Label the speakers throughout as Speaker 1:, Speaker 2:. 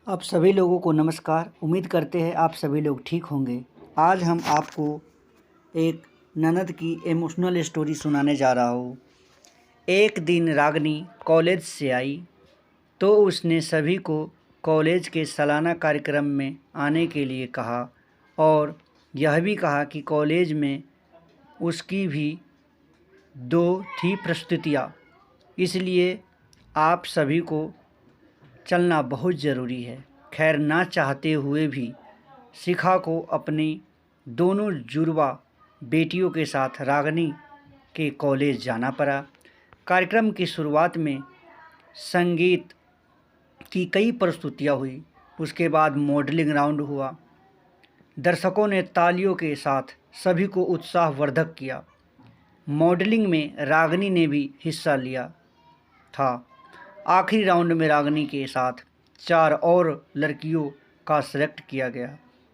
Speaker 1: आप सभी लोगों को नमस्कार। उम्मीद करते हैं आप सभी लोग ठीक होंगे। आज हम आपको एक ननद की इमोशनल स्टोरी सुनाने जा रहा हूँ। एक दिन रागनी कॉलेज से आई तो उसने सभी को कॉलेज के सालाना कार्यक्रम में आने के लिए कहा और यह भी कहा कि कॉलेज में उसकी भी दो थी प्रस्तुतियाँ, इसलिए आप सभी को चलना बहुत ज़रूरी है। खैर, ना चाहते हुए भी शिखा को अपनी दोनों जुड़वा बेटियों के साथ रागनी के कॉलेज जाना पड़ा। कार्यक्रम की शुरुआत में संगीत की कई प्रस्तुतियाँ हुई। उसके बाद मॉडलिंग राउंड हुआ। दर्शकों ने तालियों के साथ सभी को उत्साहवर्धक किया। मॉडलिंग में रागनी ने भी हिस्सा लिया था। आखिरी राउंड में रागनी के साथ 4 और लड़कियों का सिलेक्ट किया गया,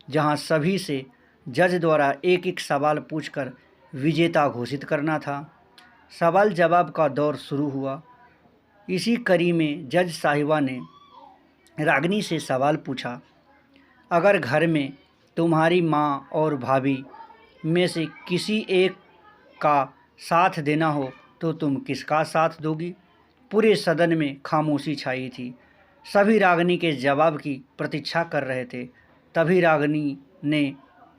Speaker 1: जहां सभी से जज द्वारा एक एक सवाल पूछकर विजेता घोषित करना था। सवाल जवाब का दौर शुरू हुआ। इसी कड़ी में जज साहिबा ने रागनी से सवाल पूछा, अगर घर में तुम्हारी माँ और भाभी में से किसी एक का साथ देना हो तो तुम किसका साथ दोगी? पूरे सदन में खामोशी छाई थी। सभी रागनी के जवाब की प्रतीक्षा कर रहे थे। तभी रागनी ने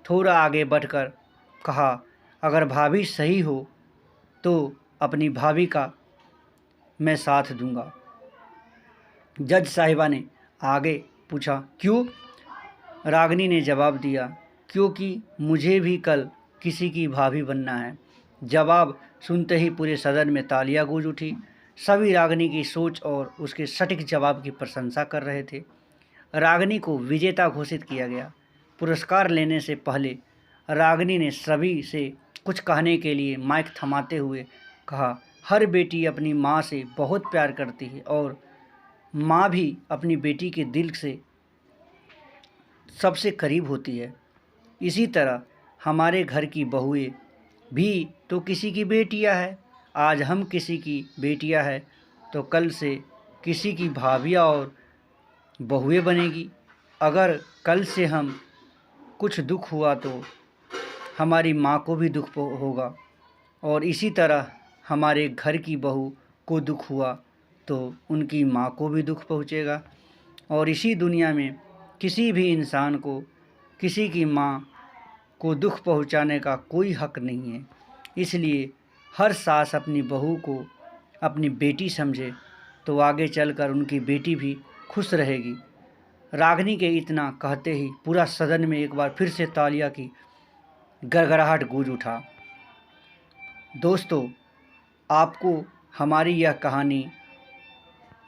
Speaker 1: थोड़ा आगे बढ़कर कहा, अगर भाभी सही हो तो अपनी भाभी का मैं साथ दूंगा। जज साहिबा ने आगे पूछा, क्यों? रागनी ने जवाब दिया, क्योंकि मुझे भी कल किसी की भाभी बनना है। जवाब सुनते ही पूरे सदन में तालियां गूंज उठी। सभी रागनी की सोच और उसके सटीक जवाब की प्रशंसा कर रहे थे। रागनी को विजेता घोषित किया गया। पुरस्कार लेने से पहले रागनी ने सभी से कुछ कहने के लिए माइक थमाते हुए कहा, हर बेटी अपनी माँ से बहुत प्यार करती है और माँ भी अपनी बेटी के दिल से सबसे करीब होती है। इसी तरह हमारे घर की बहुएं भी तो किसी की बेटियां हैं। आज हम किसी की बेटियां हैं तो कल से किसी की भाभियां और बहुएं बनेगी। अगर कल से हम कुछ दुख हुआ तो हमारी माँ को भी दुख होगा और इसी तरह हमारे घर की बहू को दुख हुआ तो उनकी माँ को भी दुख पहुँचेगा। और इसी दुनिया में किसी भी इंसान को किसी की माँ को दुख पहुँचाने का कोई हक नहीं है। इसलिए हर सास अपनी बहू को अपनी बेटी समझे तो आगे चलकर उनकी बेटी भी खुश रहेगी। रागनी के इतना कहते ही पूरा सदन में एक बार फिर से तालियां की गड़गड़ाहट गूंज उठा। दोस्तों, आपको हमारी यह कहानी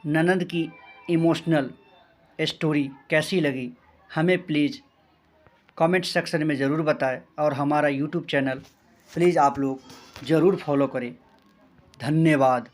Speaker 1: ननद की इमोशनल स्टोरी कैसी लगी? हमें प्लीज़ कमेंट सेक्शन में ज़रूर बताएं और हमारा यूट्यूब चैनल प्लीज़ आप लोग ज़रूर फॉलो करें। धन्यवाद।